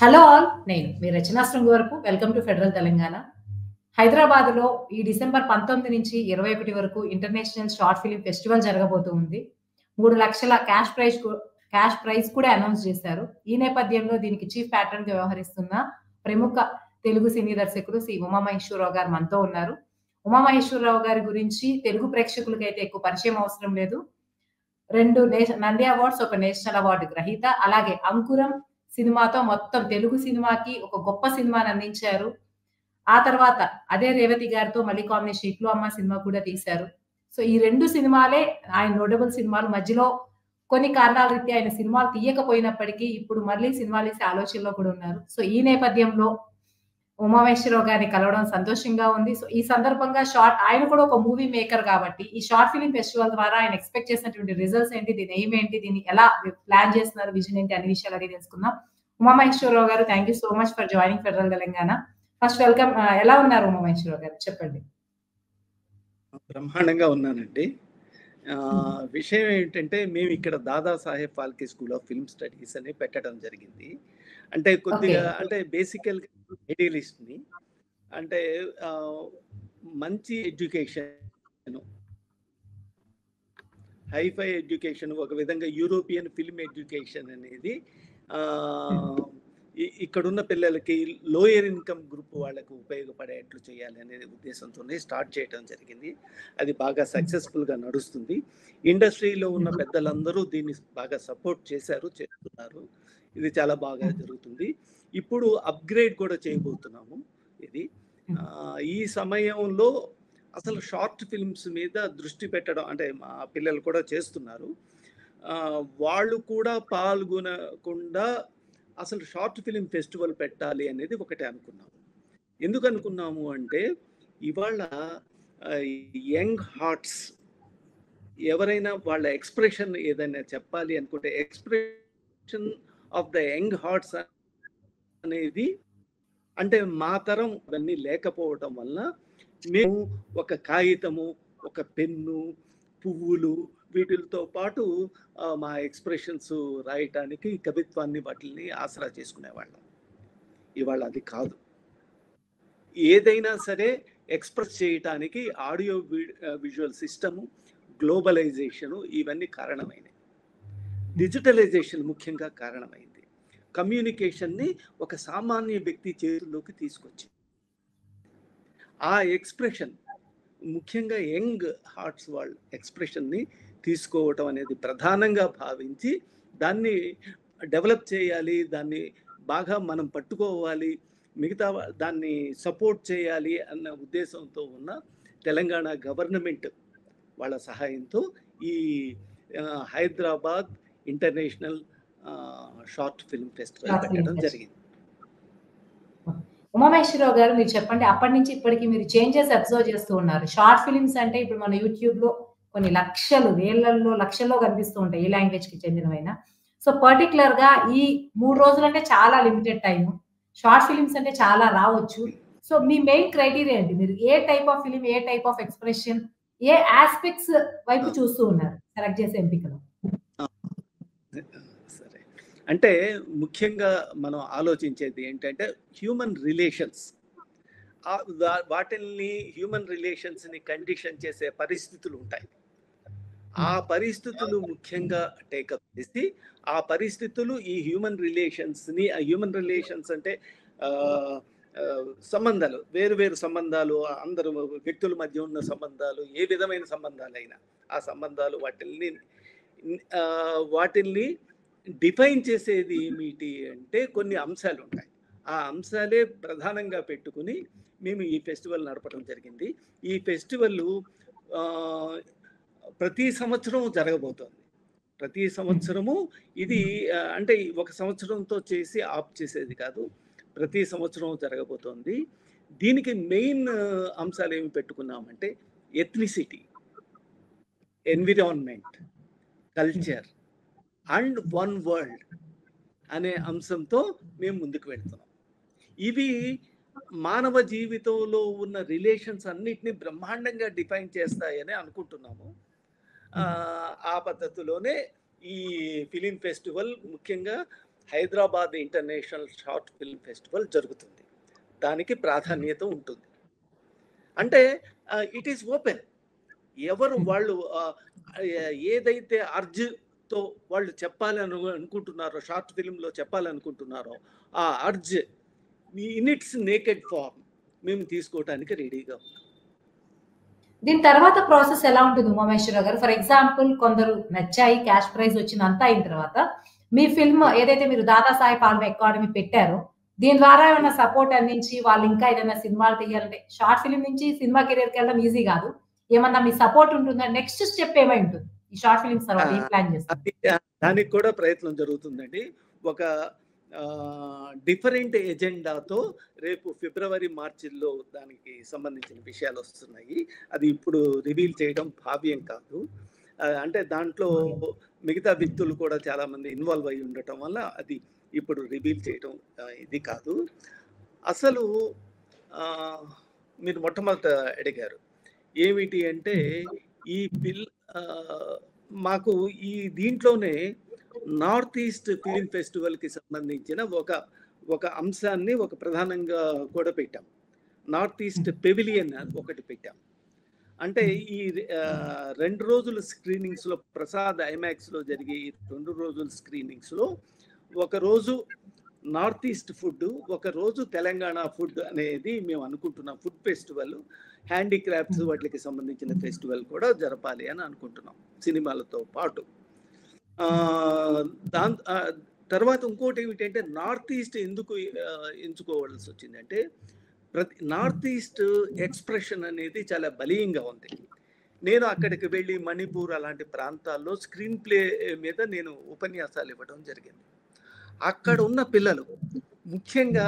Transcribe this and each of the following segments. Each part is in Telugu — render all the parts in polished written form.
Hello all. నేను మీ రచనా శృంగి వరకు. Welcome to federal Telangana. హైదరాబాద్‌లో ఈ డిసెంబర్ 19 నుంచి 21 వరకు ఇంటర్నేషనల్ షార్ట్ ఫిల్మ్ ఫెస్టివల్ జరగబోతూ ఉంది. 3,00,000 క్యాష్ ప్రైజ్ కూడా అనౌన్స్ చేశారు. ఈ నేపథ్యంలో దీనికి చీఫ్ ప్యాట్రన్‌గా వ్యవహరిస్తున్న ప్రముఖ తెలుగు సినీ దర్శకుడు శ్రీ ఉమామహేశ్వరరావు గారు మనతో ఉన్నారు. ఉమామహేశ్వరరావు గారి గురించి తెలుగు ప్రేక్షకులకైతే ఎక్కువ పరిచయం అవసరం లేదు. 2 నంది అవార్డ్స్, ఒక నేషనల్ అవార్డ్ గ్రహీత. అలాగే 'అంకురం' సినిమాతో మొత్తం తెలుగు సినిమాకి ఒక గొప్ప సినిమాని అందించారు. ఆ తర్వాత అదే రేవతి గారితో మళ్ళీ కాంబినేషన్ 'ఇట్లు అమ్మ' సినిమా కూడా తీశారు. సో, ఈ 2 సినిమాలే ఆయన నోటబుల్ సినిమాలు. మధ్యలో కొన్ని కారణాల రీత్యా ఆయన సినిమాలు తీయకపోయినప్పటికీ ఇప్పుడు మళ్ళీ సినిమాలు తీసే ఆలోచనలో కూడా ఉన్నారు. సో, ఈ నేపథ్యంలో ఉమామహేశ్వరరావు గారిని కలవడం సంతోషంగా ఉంది. సో, ఈ సందర్భంగా ఆయన కూడా ఒక మూవీ మేకర్ కాబట్టి, ఈ షార్ట్ ఫిల్మ్ ఫెస్టివల్ ద్వారా ఆయన ఎక్స్‌పెక్ట్ చేసినటువంటి రిజల్ట్స్ ఏంటి? దీని ఎయిమ్ ఏంటి? దీన్ని ఎలా ప్లాన్ చేస్తున్నారు? విజన్ ఏంటి? అన్ని విషయాలు అడిగి తెలుసుకుందాం. ఉమామహేశ్వరరావు గారు, thank you so much for joining federal Telangana. First welcome. ఎలా ఉన్నారు ఉమామహేశ్వరరావు గారు? చెప్పండి. బ్రహ్మాండంగా ఉన్నానండి. విషయం ఏంటంటే మేము ఇక్కడ Dadasaheb Phalke school of film studies అని పెట్టడం జరిగింది. అంటే కొద్దిగా అంటే బేసికల్‌గా ఐడియలిస్ట్‌ని. అంటే మంచి ఎడ్యుకేషన్, హైఫై ఎడ్యుకేషన్, ఒక విధంగా యూరోపియన్ ఫిల్మ్ ఎడ్యుకేషన్ అనేది ఇక్కడున్న పిల్లలకి, లోయర్ ఇన్కమ్ గ్రూప్ వాళ్ళకు ఉపయోగపడేట్లు చేయాలి అనే ఉద్దేశంతోనే స్టార్ట్ చేయడం జరిగింది. అది బాగా సక్సెస్ఫుల్గా నడుస్తుంది. ఇండస్ట్రీలో ఉన్న పెద్దలందరూ దీన్ని బాగా సపోర్ట్ చేస్తున్నారు. ఇది చాలా బాగా జరుగుతుంది. ఇప్పుడు అప్గ్రేడ్ కూడా చేయబోతున్నాము. ఇది ఈ సమయంలో అసలు షార్ట్ ఫిల్మ్స్ మీద దృష్టి పెట్టడం, అంటే మా పిల్లలు కూడా చేస్తున్నారు. వాళ్ళు కూడా పాల్గొనకుండా అసలు షార్ట్ ఫిల్మ్ ఫెస్టివల్ పెట్టాలి అనేది ఒకటి అనుకున్నాము. ఎందుకు అనుకున్నాము అంటే, ఇవాళ యంగ్ హార్ట్స్ ఎవరైనా వాళ్ళ ఎక్స్ప్రెషన్ ఏదైనా చెప్పాలి అనుకుంటే, expression of the young hearts అనేది, అంటే మా తరం అవన్నీ లేకపోవటం వల్ల మేము ఒక కాగితము, ఒక పెన్ను, పువ్వులు, వీటితో పాటు మా ఎక్స్ప్రెషన్స్ రాయటానికి కవిత్వాన్ని వాటిని ఆసరా చేసుకునేవాళ్ళం. ఇవాళ అది కాదు. ఏదైనా సరే ఎక్స్ప్రెస్ చేయటానికి ఆడియో విజువల్ సిస్టము, గ్లోబలైజేషను ఇవన్నీ కారణమైనవి. డిజిటలైజేషన్ ముఖ్యంగా కారణమైంది. కమ్యూనికేషన్ని ఒక సామాన్య వ్యక్తి చేతుల్లోకి తీసుకొచ్చింది. ఆ ఎక్స్ప్రెషన్ ముఖ్యంగా యంగ్ హార్ట్స్ వాళ్ళ ఎక్స్ప్రెషన్ని తీసుకోవటం అనేది ప్రధానంగా భావించి దాన్ని డెవలప్ చేయాలి, దాన్ని బాగా మనం పట్టుకోవాలి, మిగతా దాన్ని సపోర్ట్ చేయాలి అన్న ఉద్దేశంతో ఉన్న తెలంగాణ గవర్నమెంట్ వాళ్ళ సహాయంతో ఈ Hyderabad international short film festival పెట్టడం జరిగింది. ఉమామహేశ్వరరావు గారు, మీరు చెప్పండి, అప్పటి నుంచి ఇప్పటికి మీరు చేంజెస్ అబ్జర్వ్ చేస్తూ ఉన్నారు. షార్ట్ ఫిల్మ్స్ అంటే ఇప్పుడు మన యూట్యూబ్‌లో కొన్ని లక్షలు, వేలల్లో, లక్షల్లో కనిపిస్తూ ఉంటాయి, ఏ లాంగ్వేజ్‌కి చెందినవైనా. సో, పర్టిక్యులర్‌గా ఈ 3 రోజులంటే చాలా లిమిటెడ్ టైమ్. షార్ట్ ఫిల్మ్స్ అంటే చాలా రావచ్చు. సో, మీ మెయిన్ క్రైటీరియా ఏంటి? మీరు ఏ టైప్ ఆఫ్ ఫిల్మ్, ఏ టైప్ ఆఫ్ ఎక్స్‌ప్రెషన్, ఏ యాస్పెక్ట్స్ వైపు చూస్తూ ఉన్నారు సెలెక్ట్ చేసే ఎంపికలో? సరే. అంటే ముఖ్యంగా మనం ఆలోచించేది ఏంటంటే హ్యూమన్ రిలేషన్స్. వాటిల్ని, హ్యూమన్ రిలేషన్స్‌ని కండిషన్ చేసే పరిస్థితులు ఉంటాయి. ఆ పరిస్థితులు ముఖ్యంగా టేకప్ చేసి, ఆ పరిస్థితులు ఈ హ్యూమన్ రిలేషన్స్ అంటే సంబంధాలు, వేరు సంబంధాలు, అందరు వ్యక్తుల మధ్య ఉన్న సంబంధాలు, ఏ విధమైన సంబంధాలైనా ఆ సంబంధాలు, వాటిల్ని డిఫైన్ చేసేది ఏమిటి అంటే కొన్ని అంశాలు ఉంటాయి. ఆ అంశాలే ప్రధానంగా పెట్టుకుని మేము ఈ ఫెస్టివల్ నడపడం జరిగింది. ఈ ఫెస్టివల్ ప్రతి సంవత్సరం జరగబోతోంది. ప్రతి సంవత్సరము ఇది అంటే ఒక సంవత్సరంతో చేసి ఆఫ్ చేసేది కాదు, ప్రతి సంవత్సరం జరగబోతోంది. దీనికి మెయిన్ అంశాలు ఏమి పెట్టుకున్నామంటే ethnicity, environment, culture and one world అనే అంశంతో మేము ముందుకు వెళ్తున్నాం. ఇవి మానవ జీవితంలో ఉన్న రిలేషన్స్ అన్నిటిని బ్రహ్మాండంగా డిఫైన్ చేస్తాయని అనుకుంటున్నాము. ఆ పద్ధతిలోనే ఈ ఫిలిం ఫెస్టివల్ ముఖ్యంగా Hyderabad international short film festival జరుగుతుంది. దానికి ప్రాధాన్యత ఉంటుంది. అంటే ఇట్ ఈస్ ఓపెన్. ఎవరు వాళ్ళు ఏదైతే అర్జ్తో వాళ్ళు చెప్పాలని అనుకుంటున్నారో, షార్ట్ ఫిల్మ్లో చెప్పాలనుకుంటున్నారో, ఆ urge in its naked form మేము తీసుకోవడానికి రెడీగా ఉన్నాం. దీని తర్వాత ప్రాసెస్ ఎలా ఉంటుంది ఉమామేశ్వరరావు గారు? ఫర్ ఎగ్జాంపుల్ కొందరు నచ్చాయి, క్యాష్ ప్రైజ్ వచ్చింది, అంతా అయిన తర్వాత మీ ఫిల్మ్ ఏదైతే మీరు దాదాసాహెబ్ ఫాల్కే అకాడమీ పెట్టారో దీని ద్వారా ఏమైనా సపోర్ట్ అందించి వాళ్ళు ఇంకా ఏదైనా సినిమాలు తీయాలంటే, షార్ట్ ఫిల్మ్ నుంచి సినిమా కెరీర్కి వెళ్ళడం ఈజీ కాదు, ఏమన్నా మీ సపోర్ట్ ఉంటుందా? నెక్స్ట్ స్టెప్ ఏమై ఉంటుంది ఈ షార్ట్ ఫిల్మ్స్ తర్వాత? ఏం ప్లాన్ చేస్తారు? దానికి కూడా ప్రయత్నం జరుగుతుందండి. ఒక డిఫరెంట్ ఎజెండాతో రేపు ఫిబ్రవరి మార్చిలో దానికి సంబంధించిన విషయాలు వస్తున్నాయి. అది ఇప్పుడు రివీల్ చేయడం భావ్యం కాదు. అంటే దాంట్లో మిగతా వ్యక్తులు కూడా చాలా మంది ఇన్వాల్వ్ అయి ఉండటం వల్ల అది ఇప్పుడు రివీల్ చేయడం ఇది కాదు. అసలు మీరు మొట్టమొదట అడిగారు ఏమిటి అంటే, ఈ బిల్ మాకు ఈ దీంట్లోనే నార్త్ ఈస్ట్ ఫిలిం ఫెస్టివల్కి సంబంధించిన ఒక అంశాన్ని ఒక ప్రధానంగా కూడా పెట్టాం. నార్త్ ఈస్ట్ పెవిలియన్ ఒకటి పెట్టాం. అంటే ఈ 2 రోజుల స్క్రీనింగ్స్లో, ప్రసాద్ ఐమాక్స్లో జరిగే ఈ 2 రోజుల స్క్రీనింగ్స్లో ఒకరోజు నార్త్ ఈస్ట్ ఫుడ్, ఒకరోజు తెలంగాణ ఫుడ్ అనేది మేము అనుకుంటున్నాం. ఫుడ్ ఫెస్టివల్, హ్యాండీక్రాఫ్ట్స్ వాటికి సంబంధించిన ఫెస్టివల్ కూడా జరపాలి అని అనుకుంటున్నాం సినిమాలతో పాటు. దాని తర్వాత ఇంకోటి ఏమిటంటే, నార్త్ ఈస్ట్ ఎందుకు ఎంచుకోవాల్సి వచ్చిందంటే, నార్త్ ఈస్ట్ ఎక్స్ప్రెషన్ అనేది చాలా బలీయంగా ఉంది. నేను అక్కడికి వెళ్ళి మణిపూర్ అలాంటి ప్రాంతాల్లో స్క్రీన్ ప్లే మీద నేను ఉపన్యాసాలు ఇవ్వడం జరిగింది. అక్కడ ఉన్న పిల్లలు, ముఖ్యంగా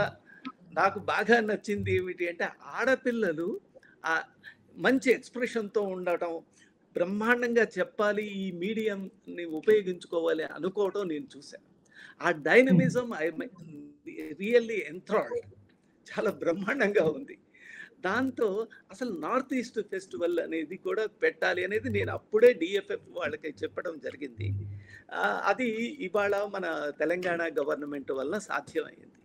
నాకు బాగా నచ్చింది ఏమిటి అంటే, ఆడపిల్లలు మంచి ఎక్స్ప్రెషన్తో ఉండటం, బ్రహ్మాండంగా చెప్పాలి, ఈ మీడియంని ఉపయోగించుకోవాలి అనుకోవటం నేను చూశాను. ఆ డైనమిజం ఐ రియల్లీ ఎంథ్రాల్డ్, చాలా బ్రహ్మాండంగా ఉంది. దాంతో అసలు నార్త్ ఈస్ట్ ఫెస్టివల్ అనేది కూడా పెట్టాలి అనేది నేను అప్పుడే డిఎఫ్ఎఫ్ వాళ్ళకి చెప్పడం జరిగింది. అది ఇవాళ మన తెలంగాణ గవర్నమెంట్ వల్ల సాధ్యమైంది.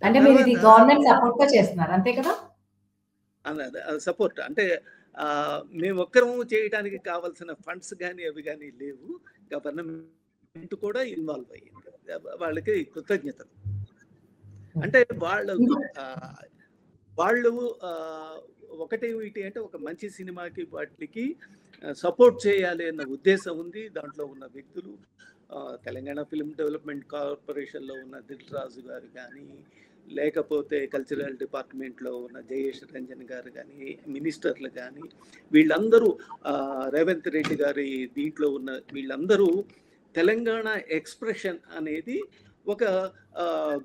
అంటే మీరు ఇది గవర్నమెంట్ సపోర్ట్ గా చేస్తున్నారు, అంతే కదా? సపోర్ట్ అంటే మేము ఒక్కరం చేయడానికి కావాల్సిన ఫండ్స్ కానీ అవి కానీ లేవు. గవర్నమెంట్ కూడా ఇన్వాల్వ్ అయ్యింది. వాళ్ళకి కృతజ్ఞతలు. అంటే వాళ్ళు ఒకటేమిటి అంటే, ఒక మంచి సినిమాకి వాటికి సపోర్ట్ చేయాలి అన్న ఉద్దేశం ఉంది. దాంట్లో ఉన్న వ్యక్తులు, తెలంగాణ ఫిల్మ్ డెవలప్మెంట్ కార్పొరేషన్లో ఉన్న దిల్ రాజు గారు కానీ, లేకపోతే కల్చరల్ డిపార్ట్మెంట్లో ఉన్న జయేష్ రంజన్ గారు కానీ, మినిస్టర్లు కానీ, వీళ్ళందరూ, రేవంత్ రెడ్డి గారి దీంట్లో ఉన్న వీళ్ళందరూ తెలంగాణ ఎక్స్ప్రెషన్ అనేది ఒక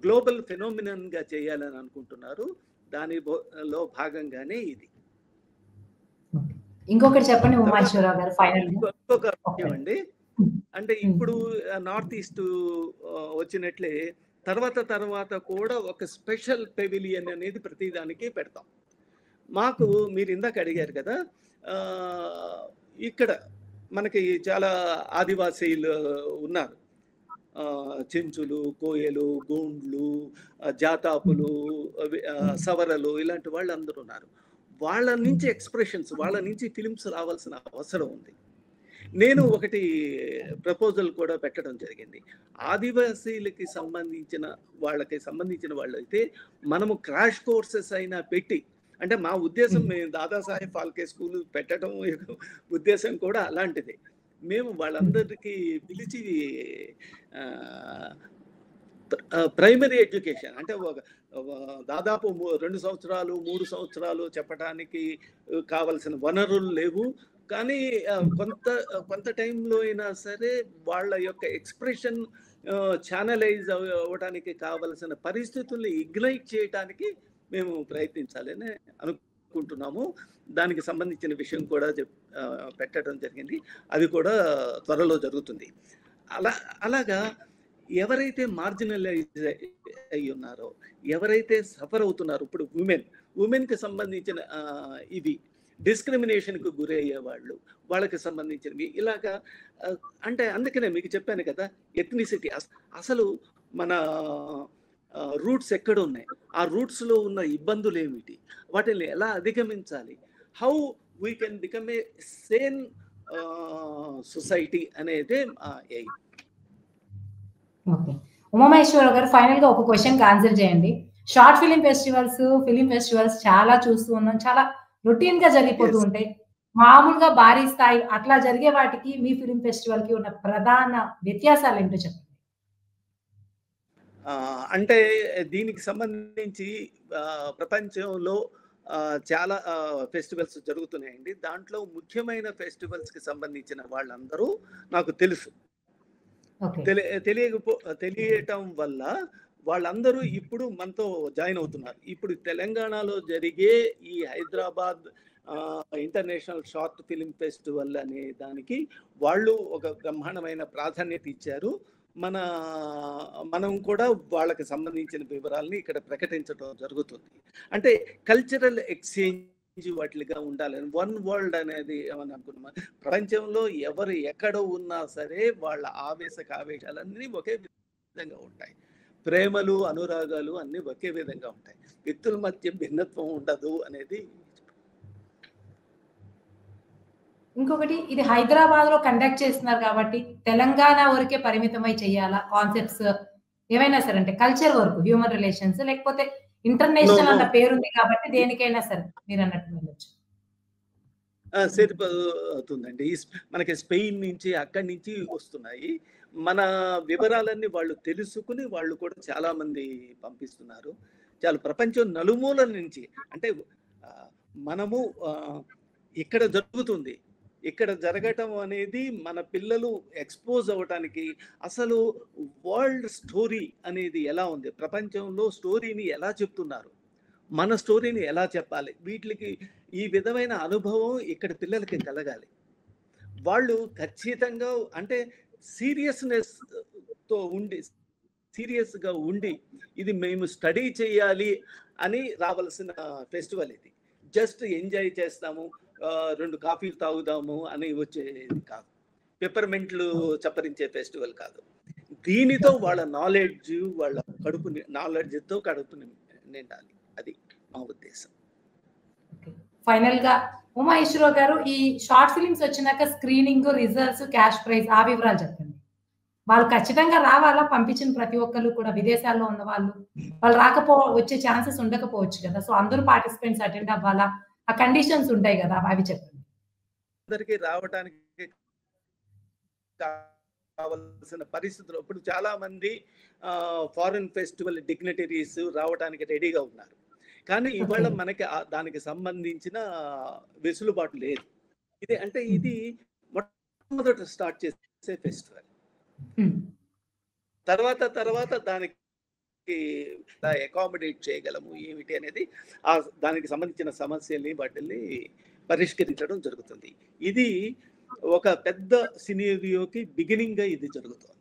గ్లోబల్ ఫెనోమినన్గా చేయాలని అనుకుంటున్నారు. దానిలో భాగంగానే ఇది. ఇంకొకటి చెప్పండి ఉమామేశ్వరరావు గారు, ఫైనల్ ఇంకొక విషయం అండి, అంటే ఇప్పుడు నార్త్ ఈస్ట్ వచ్చినట్లే తర్వాత కూడా ఒక స్పెషల్ పెవిలియన్ అనేది ప్రతిదానికి పెడతాం. మాకు మీరు ఇందాక అడిగారు కదా, ఇక్కడ మనకి చాలా ఆదివాసీలు ఉన్నారు. చెంచులు, కోయలు, గోండ్లు, జాతాపులు, సవరలు, ఇలాంటి వాళ్ళు అందరూ ఉన్నారు. వాళ్ళ నుంచి ఎక్స్ప్రెషన్స్, వాళ్ళ నుంచి ఫిలిమ్స్ రావాల్సిన అవసరం ఉంది. నేను ఒకటి ప్రపోజల్ కూడా పెట్టడం జరిగింది. ఆదివాసీలకి సంబంధించిన వాళ్ళు అయితే మనము క్రాష్ కోర్సెస్ అయినా పెట్టి, అంటే మా ఉద్దేశం, మేము దాదాసాహెబ్ ఫాల్కే స్కూల్ పెట్టడం ఉద్దేశం కూడా అలాంటిది. మేము వాళ్ళందరికీ పిలిచి ప్రైమరీ ఎడ్యుకేషన్ అంటే దాదాపు 2 సంవత్సరాలు 3 సంవత్సరాలు చెప్పడానికి కావలసిన వనరులు లేవు. కానీ కొంత టైంలో అయినా సరే వాళ్ళ యొక్క ఎక్స్ప్రెషన్ ఛానలైజ్ అవ్వడానికి కావలసిన పరిస్థితుల్ని ఇగ్నైట్ చేయడానికి మేము ప్రయత్నించాలని అనుకుంటున్నాము. దానికి సంబంధించిన విషయం కూడా పెట్టడం జరిగింది. అది కూడా త్వరలో జరుగుతుంది. అలాగా ఎవరైతే మార్జినలైజ్ అయ్యి ఉన్నారో, ఎవరైతే సఫర్ అవుతున్నారో, ఇప్పుడు ఉమెన్కి సంబంధించిన ఇవి డిస్క్రిమినేషన్కు గురయ్యేవాళ్ళు, వాళ్ళకి సంబంధించినవి ఇలాగా. అంటే అందుకనే మీకు చెప్పాను కదా, ఎథ్నిసిటీ అసలు మన రూట్స్ ఎక్కడ ఉన్నాయి, ఆ రూట్స్లో ఉన్న ఇబ్బందులు ఏమిటి, వాటిని ఎలా అధిగమించాలి, how we can become a sane society అనేదే aim. Okay, Umamaheswara Rao garu, final గా ఒక క్వశ్చన్ ఆన్సర్ చేయండి. షార్ట్ ఫిలిం ఫెస్టివల్స్ చాలా చూస్తూ ఉన్నాం, చాలా రొటీన్ గా జరిగిపోతూ Yes. ఉంటాయి. మామూలుగా భారీ స్థాయి అట్లా జరిగే వాటికి మీ ఫిలిం ఫెస్టివల్ కి ఉన్న ప్రధాన వ్యత్యాసాలు ఏంటో చెప్పండి. అంటే దీనికి సంబంధించి ప్రపంచంలో చాలా ఫెస్టివల్స్ జరుగుతున్నాయండి. దాంట్లో ముఖ్యమైన ఫెస్టివల్స్కి సంబంధించిన వాళ్ళందరూ నాకు తెలుసు. ఓకే, తెలియటం వల్ల వాళ్ళందరూ ఇప్పుడు మనతో జాయిన్ అవుతున్నారు. ఇప్పుడు తెలంగాణలో జరిగే ఈ Hyderabad international short film festival అనే దానికి వాళ్ళు ఒక బ్రహ్మాండమైన ప్రాధాన్యత ఇచ్చారు. మనం కూడా వాళ్ళకి సంబంధించిన వివరాలని ఇక్కడ ప్రకటించడం జరుగుతుంది. అంటే కల్చరల్ ఎక్స్చేంజ్ వాటిగా ఉండాలని, వన్ వరల్డ్ అనేది ఏమని అనుకున్నాం. ప్రపంచంలో ఎవరు ఎక్కడ ఉన్నా సరే వాళ్ళ ఆవేశాలన్నీ ఒకే విధంగా ఉంటాయి, ప్రేమలు అనురాగాలు అన్నీ ఒకే విధంగా ఉంటాయి, వ్యక్తుల మధ్య భిన్నత్వం ఉండదు అనేది. ఇంకొకటి, ఇది హైదరాబాద్ లో కండక్ట్ చేస్తున్నారు కాబట్టి తెలంగాణ వరకే పరిమితమై చేయాలా కాన్సెప్ట్స్ ఏవైనా సరే, అంటే కల్చర్ వరకు, హ్యూమన్ రిలేషన్స్, లేకపోతే ఇంటర్నేషనల్ అన్న పేరుంది కాబట్టి దేనికైనా సరే మీరు అన్నట్టు వెళ్ళొచ్చు. సరిపోతుందండి. మనకి స్పెయిన్ నుంచి అక్కడి నుంచి వస్తున్నాయి. మన వివరాలన్నీ వాళ్ళు తెలుసుకుని వాళ్ళు కూడా చాలా మంది పంపిస్తున్నారు. చాలా ప్రపంచం నలుమూలల నుంచి. అంటే మనము ఇక్కడ జరుగుతుంది, ఇక్కడ జరగటం అనేది మన పిల్లలు ఎక్స్పోజ్ అవ్వటానికి, అసలు వరల్డ్ స్టోరీ అనేది ఎలా ఉంది, ప్రపంచంలో స్టోరీని ఎలా చెప్తున్నారు, మన స్టోరీని ఎలా చెప్పాలి, వీటికి ఈ విధమైన అనుభవం ఇక్కడ పిల్లలకి కలగాలి. వాళ్ళు ఖచ్చితంగా అంటే సీరియస్గా ఉండి ఇది మేము స్టడీ చేయాలి అని రావాల్సిన ఫెస్టివల్ ఇది. జస్ట్ ఎంజాయ్ చేస్తాము, 2 కాఫీలు తాగుదాము అని వచ్చేది కాదు, పెప్పర్మెంట్లు చప్పరించే ఫెస్టివల్ కాదు. దీనితో వాళ్ళ నాలెడ్జ్తో కడుపు నిండాలి, అది మా ఉద్దేశం. ఫైనల్ గా ఉమామహేశ్వరరావు గారు, ఈ షార్ట్ ఫిలిమ్స్ వచ్చినాక స్క్రీనింగ్, రిజల్ట్స్, క్యాష్ ప్రైజ్ ఆ వివరాలు చెప్పండి. వాళ్ళు ఖచ్చితంగా రావాలా? పంపించిన ప్రతి ఒక్కరు కూడా విదేశాల్లో ఉన్న వాళ్ళు వచ్చే ఛాన్సెస్ ఉండకపోవచ్చు కదా, సో అందరూ పార్టిసిపెంట్స్ అటెండ్ అవ్వాలా? ఆ కండిషన్స్ ఉంటాయి కదా, అవి చెప్పండి. అందరికీ రావడానికి కావాల్సిన పరిస్థితులు ఇప్పుడు చాలా మంది ఫారిన్ ఫెస్టివల్ డిగ్నిటరీస్ రావడానికి రెడీగా ఉన్నారు, కానీ ఇవాళ మనకి దానికి సంబంధించిన వెసులుబాటు లేదు. ఇది మొట్టమొదట స్టార్ట్ చేసే ఫెస్టివల్. తర్వాత దానికి అకామిడేట్ చేయగలము ఏమిటి అనేది, దానికి సంబంధించిన సమస్యల్ని వాటిని పరిష్కరించడం జరుగుతుంది. ఇది ఒక పెద్ద సినారియోకి బిగినింగ్ గా ఇది జరుగుతుంది.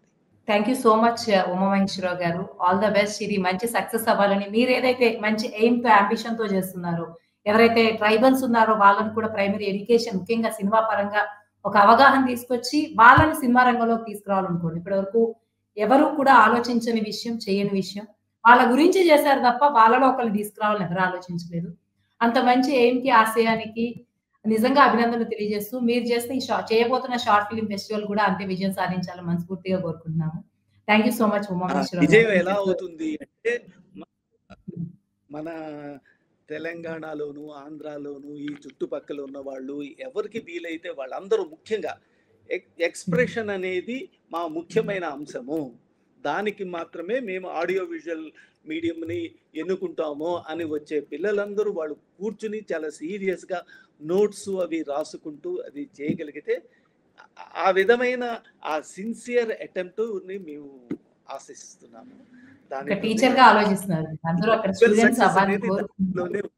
Thank you so much Umamaheswararao గారు, ఆల్ ద బెస్ట్. ఇది మంచి సక్సెస్ అవ్వాలని, మీరు ఏదైతే మంచి ఎయిమ్ తో అంబిషన్ తో చేస్తున్నారో, ఎవరైతే ట్రైబల్స్ ఉన్నారో వాళ్ళని కూడా ప్రైమరీ ఎడ్యుకేషన్, ముఖ్యంగా సినిమా పరంగా ఒక అవగాహన తీసుకొచ్చి వాళ్ళని సినిమా రంగంలోకి తీసుకురావాలనుకోండి. ఇప్పటి వరకు ఎవరు కూడా ఆలోచించని విషయం, చేయని విషయం, వాళ్ళ గురించి చేశారు తప్ప వాళ్ళలో ఒకరిని తీసుకురావాలని ఎవరు ఆలోచించలేదు. అంత మంచి ఎయిమ్ కి, ఆశయానికి నిజంగా అభినందనలు తెలియజేస్తూ, మీరు చేస్తే చేయబోతున్న షార్ట్ ఫిలిం ఫెస్టివల్ కూడా అంతే విజయం సాధించాలని మనస్ఫూర్తిగా కోరుకుంటున్నాము. Thank you so much Umamaheswararao. విజయం ఎలా అవుతుంది అంటే, మన తెలంగాణలోను, ఆంధ్రాలోను, ఈ చుట్టుపక్కల ఉన్న వాళ్ళు ఎవరికి వీలైతే వాళ్ళందరూ, ముఖ్యంగా ఎక్స్ప్రెషన్ అనేది మా ముఖ్యమైన అంశము, దానికి మాత్రమే మేము ఆడియో విజువల్ మీడియంని ఎన్నుకుంటాము అని వచ్చే పిల్లలందరూ వాళ్ళు కూర్చుని చాలా సీరియస్గా నోట్స్ అవి రాసుకుంటూ అది చేయగలిగితే, ఆ విధమైన ఆ సిన్సియర్ అటెంప్ట్ని మేము ఆశిస్తున్నాము. టీచర్ గా ఆలోచిస్తున్నారు, అందరూ అక్కడ స్టూడెంట్స్ అవ్వాలని కోరుకుంటున్నారు.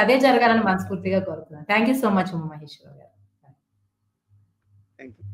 అదే జరగాలని మనస్ఫూర్తిగా కోరుతున్నాను. Thank you so much Umamaheswararao garu. Thank you.